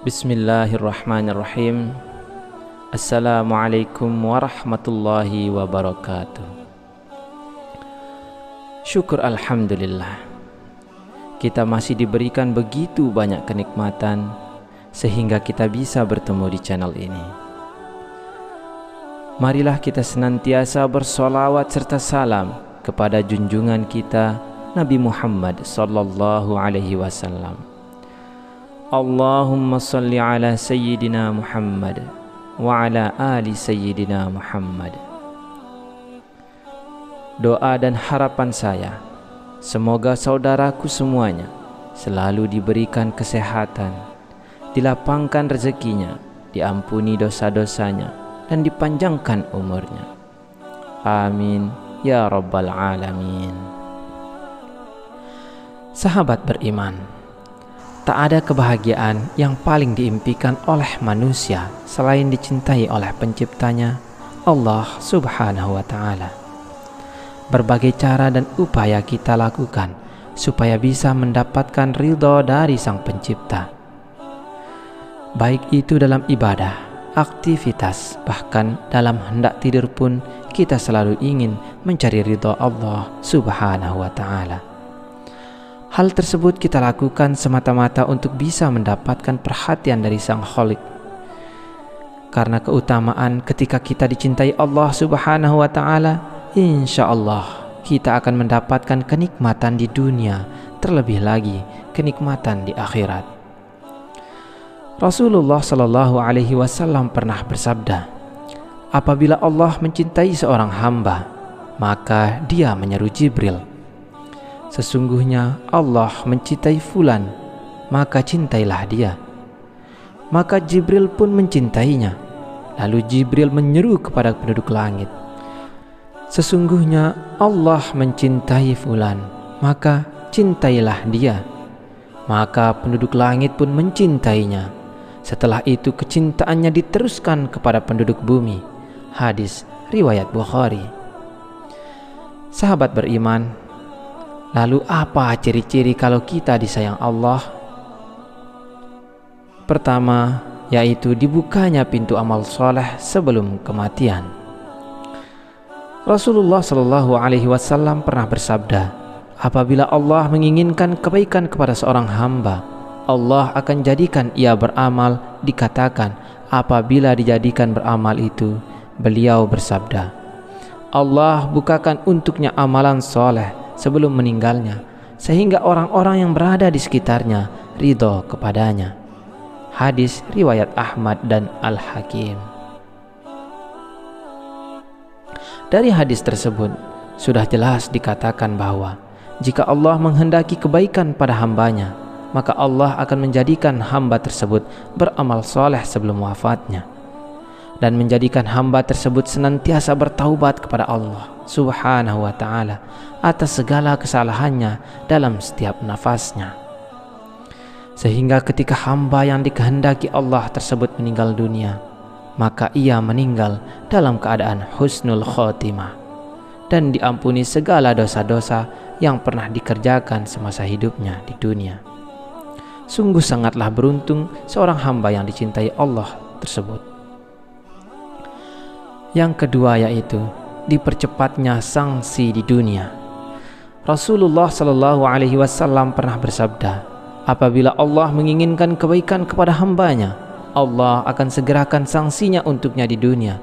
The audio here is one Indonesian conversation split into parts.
Bismillahirrahmanirrahim. Assalamualaikum warahmatullahi wabarakatuh. Syukur alhamdulillah, kita masih diberikan begitu banyak kenikmatan sehingga kita bisa bertemu di channel ini. Marilah kita senantiasa bersolawat serta salam kepada junjungan kita Nabi Muhammad sallallahu alaihi wasallam. Allahumma salli ala Sayyidina Muhammad wa ala ali Sayyidina Muhammad. Doa dan harapan saya, semoga saudaraku semuanya selalu diberikan kesehatan, dilapangkan rezekinya, diampuni dosa-dosanya, dan dipanjangkan umurnya. Amin ya rabbal alamin. Sahabat beriman, tak ada kebahagiaan yang paling diimpikan oleh manusia selain dicintai oleh penciptanya, Allah Subhanahu wa ta'ala. Berbagai cara dan upaya kita lakukan supaya bisa mendapatkan ridho dari Sang Pencipta. Baik itu dalam ibadah, aktivitas, bahkan dalam hendak tidur pun kita selalu ingin mencari ridho Allah Subhanahu wa ta'ala. Hal tersebut kita lakukan semata-mata untuk bisa mendapatkan perhatian dari Sang Khalik. Karena keutamaan ketika kita dicintai Allah Subhanahu wa ta'ala, insya Allah kita akan mendapatkan kenikmatan di dunia, terlebih lagi kenikmatan di akhirat. Rasulullah Shallallahu alaihi wasallam pernah bersabda, apabila Allah mencintai seorang hamba, maka Dia menyeru Jibril, sesungguhnya Allah mencintai fulan, maka cintailah dia. Maka Jibril pun mencintainya. Lalu Jibril menyeru kepada penduduk langit, sesungguhnya Allah mencintai fulan, maka cintailah dia. Maka penduduk langit pun mencintainya. Setelah itu kecintaannya diteruskan kepada penduduk bumi. Hadis riwayat Bukhari. Sahabat beriman, lalu apa ciri-ciri kalau kita disayang Allah? Pertama, yaitu dibukanya pintu amal soleh sebelum kematian. Rasulullah Shallallahu alaihi wasallam pernah bersabda, apabila Allah menginginkan kebaikan kepada seorang hamba, Allah akan jadikan ia beramal. Dikatakan, apabila dijadikan beramal itu, beliau bersabda, Allah bukakan untuknya amalan soleh sebelum meninggalnya, sehingga orang-orang yang berada di sekitarnya ridho kepadanya. Hadis riwayat Ahmad dan Al-Hakim. Dari hadis tersebut sudah jelas dikatakan bahwa jika Allah menghendaki kebaikan pada hambanya, maka Allah akan menjadikan hamba tersebut beramal soleh sebelum wafatnya, dan menjadikan hamba tersebut senantiasa bertaubat kepada Allah Subhanahu wa ta'ala atas segala kesalahannya dalam setiap nafasnya. Sehingga ketika hamba yang dikehendaki Allah tersebut meninggal dunia, maka ia meninggal dalam keadaan husnul khotimah dan diampuni segala dosa-dosa yang pernah dikerjakan semasa hidupnya di dunia. Sungguh sangatlah beruntung seorang hamba yang dicintai Allah tersebut. Yang kedua yaitu dipercepatnya sanksi di dunia. Rasulullah Shallallahu alaihi wasallam pernah bersabda, apabila Allah menginginkan kebaikan kepada hambanya, Allah akan segerakan sanksinya untuknya di dunia.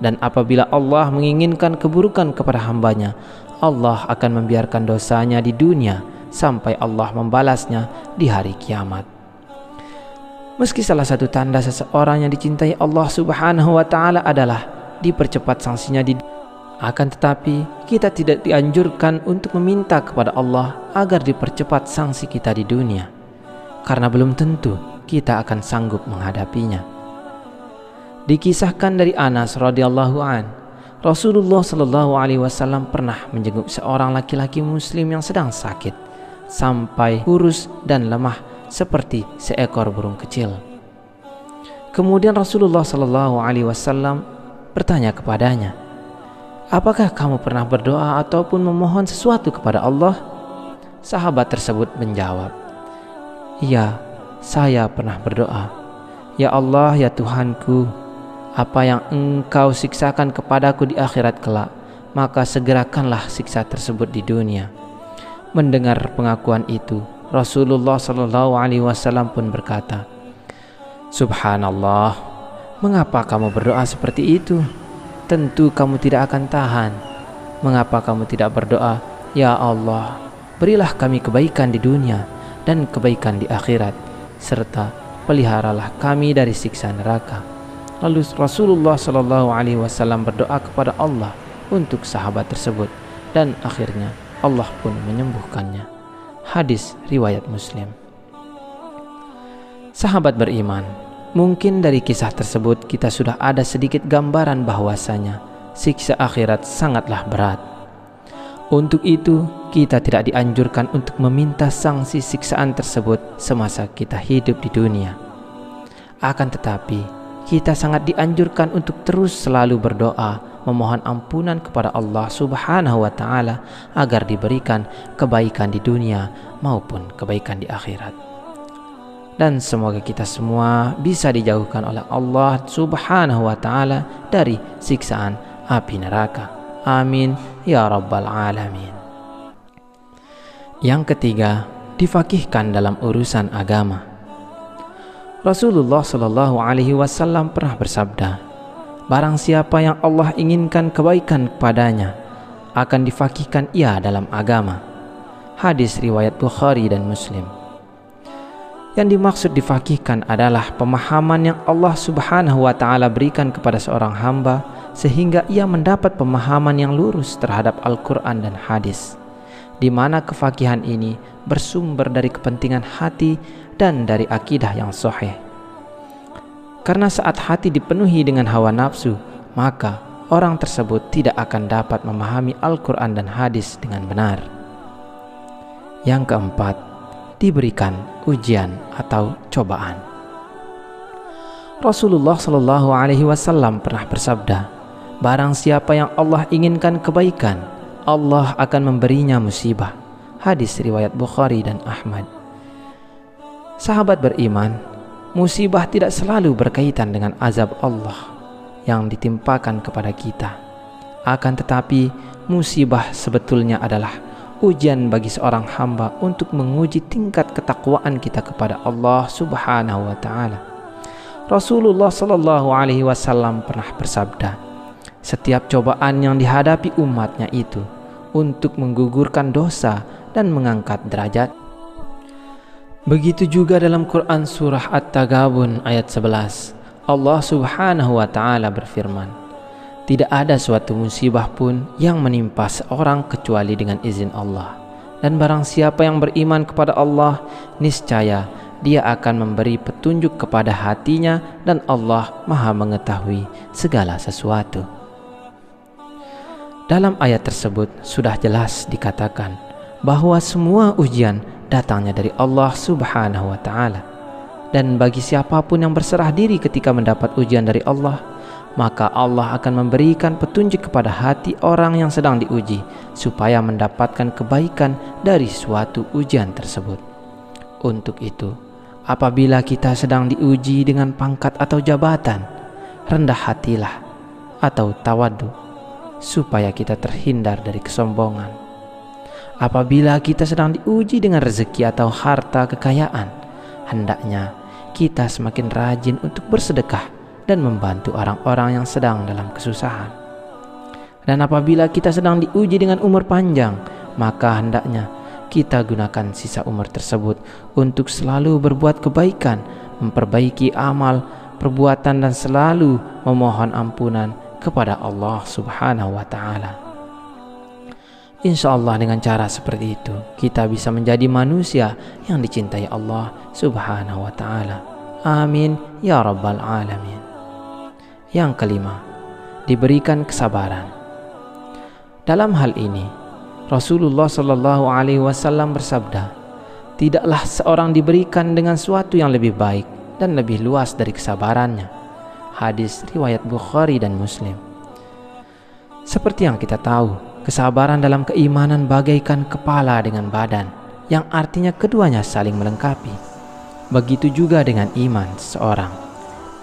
Dan apabila Allah menginginkan keburukan kepada hambanya, Allah akan membiarkan dosanya di dunia sampai Allah membalasnya di hari kiamat. Meski salah satu tanda seseorang yang dicintai Allah Subhanahu wa ta'ala adalah dipercepat sanksinya di dunia, akan tetapi kita tidak dianjurkan untuk meminta kepada Allah agar dipercepat sanksi kita di dunia, karena belum tentu kita akan sanggup menghadapinya. Dikisahkan dari Anas radhiyallahu an, Rasulullah Shallallahu alaihi wasallam pernah menjenguk seorang laki-laki muslim yang sedang sakit sampai kurus dan lemah seperti seekor burung kecil. Kemudian Rasulullah Shallallahu alaihi wasallam bertanya kepadanya, apakah kamu pernah berdoa ataupun memohon sesuatu kepada Allah? Sahabat tersebut menjawab, iya, saya pernah berdoa. Ya Allah, ya Tuhanku, apa yang Engkau siksakan kepadaku di akhirat kelak, maka segerakanlah siksa tersebut di dunia. Mendengar pengakuan itu, Rasulullah SAW pun berkata, Subhanallah, mengapa kamu berdoa seperti itu? Tentu kamu tidak akan tahan. Mengapa kamu tidak berdoa, Ya Allah, berilah kami kebaikan di dunia dan kebaikan di akhirat, serta peliharalah kami dari siksa neraka. Lalu Rasulullah SAW berdoa kepada Allah untuk sahabat tersebut, dan akhirnya Allah pun menyembuhkannya. Hadis riwayat Muslim. Sahabat beriman, mungkin dari kisah tersebut kita sudah ada sedikit gambaran bahwasanya siksa akhirat sangatlah berat. Untuk itu, kita tidak dianjurkan untuk meminta sanksi siksaan tersebut semasa kita hidup di dunia. Akan tetapi, kita sangat dianjurkan untuk terus selalu berdoa, memohon ampunan kepada Allah Subhanahu wa Ta'ala agar diberikan kebaikan di dunia maupun kebaikan di akhirat. Dan semoga kita semua bisa dijauhkan oleh Allah Subhanahu wa Ta'ala dari siksaan api neraka. Amin ya rabbal alamin. Yang ketiga, difaqihkan dalam urusan agama. Rasulullah SAW pernah bersabda, barang siapa yang Allah inginkan kebaikan kepadanya, akan difaqihkan ia dalam agama. Hadis riwayat Bukhari dan Muslim. Yang dimaksud difaqihkan adalah pemahaman yang Allah Subhanahu wa Ta'ala berikan kepada seorang hamba sehingga ia mendapat pemahaman yang lurus terhadap Al-Quran dan hadis, di mana kefaqihan ini bersumber dari kepentingan hati dan dari akidah yang sahih. Karena saat hati dipenuhi dengan hawa nafsu, maka orang tersebut tidak akan dapat memahami Al-Quran dan hadis dengan benar. Yang keempat, diberikan ujian atau cobaan. Rasulullah SAW pernah bersabda, barang siapa yang Allah inginkan kebaikan, Allah akan memberinya musibah. Hadis riwayat Bukhari dan Ahmad. Sahabat beriman, musibah tidak selalu berkaitan dengan azab Allah yang ditimpakan kepada kita. Akan tetapi, musibah sebetulnya adalah ujian bagi seorang hamba untuk menguji tingkat ketakwaan kita kepada Allah Subhanahu wa Ta'ala. Rasulullah SAW pernah bersabda, setiap cobaan yang dihadapi umatnya itu untuk menggugurkan dosa dan mengangkat derajat. Begitu juga dalam Quran surah At-Taghabun ayat 11, Allah Subhanahu wa Ta'ala berfirman, tidak ada suatu musibah pun yang menimpa seorang kecuali dengan izin Allah. Dan barang siapa yang beriman kepada Allah, niscaya dia akan memberi petunjuk kepada hatinya dan Allah Maha mengetahui segala sesuatu. Dalam ayat tersebut sudah jelas dikatakan bahwa semua ujian datangnya dari Allah Subhanahu wa Ta'ala. Dan bagi siapapun yang berserah diri ketika mendapat ujian dari Allah, maka Allah akan memberikan petunjuk kepada hati orang yang sedang diuji supaya mendapatkan kebaikan dari suatu ujian tersebut. Untuk itu, apabila kita sedang diuji dengan pangkat atau jabatan, rendah hatilah atau tawadu supaya kita terhindar dari kesombongan. Apabila kita sedang diuji dengan rezeki atau harta kekayaan, hendaknya kita semakin rajin untuk bersedekah dan membantu orang-orang yang sedang dalam kesusahan. Dan apabila kita sedang diuji dengan umur panjang, maka hendaknya kita gunakan sisa umur tersebut untuk selalu berbuat kebaikan, memperbaiki amal, perbuatan dan selalu memohon ampunan kepada Allah Subhanahu wa Ta'ala. Insya Allah dengan cara seperti itu kita bisa menjadi manusia yang dicintai Allah Subhanahu wa Ta'ala. Amin ya rabbal alamin. Yang kelima, diberikan kesabaran. Dalam hal ini, Rasulullah SAW bersabda, tidaklah seorang diberikan dengan suatu yang lebih baik dan lebih luas dari kesabarannya. Hadis riwayat Bukhari dan Muslim. Seperti yang kita tahu, kesabaran dalam keimanan bagaikan kepala dengan badan, yang artinya keduanya saling melengkapi. Begitu juga dengan iman seseorang.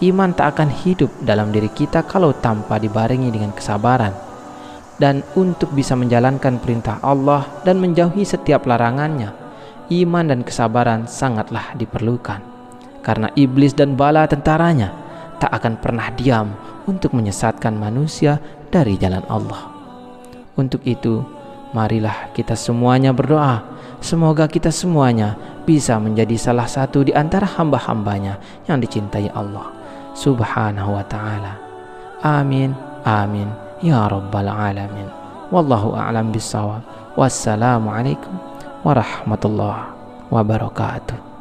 Iman tak akan hidup dalam diri kita kalau tanpa dibarengi dengan kesabaran. Dan untuk bisa menjalankan perintah Allah dan menjauhi setiap larangannya, iman dan kesabaran sangatlah diperlukan. Karena iblis dan bala tentaranya tak akan pernah diam untuk menyesatkan manusia dari jalan Allah. Untuk itu, marilah kita semuanya berdoa, semoga kita semuanya bisa menjadi salah satu di antara hamba-hambanya yang dicintai Allah Subhanahu wa ta'ala. Amin, amin, ya rabbal alamin. Wallahu a'lam bissawab. Wassalamualaikum warahmatullahi wabarakatuh.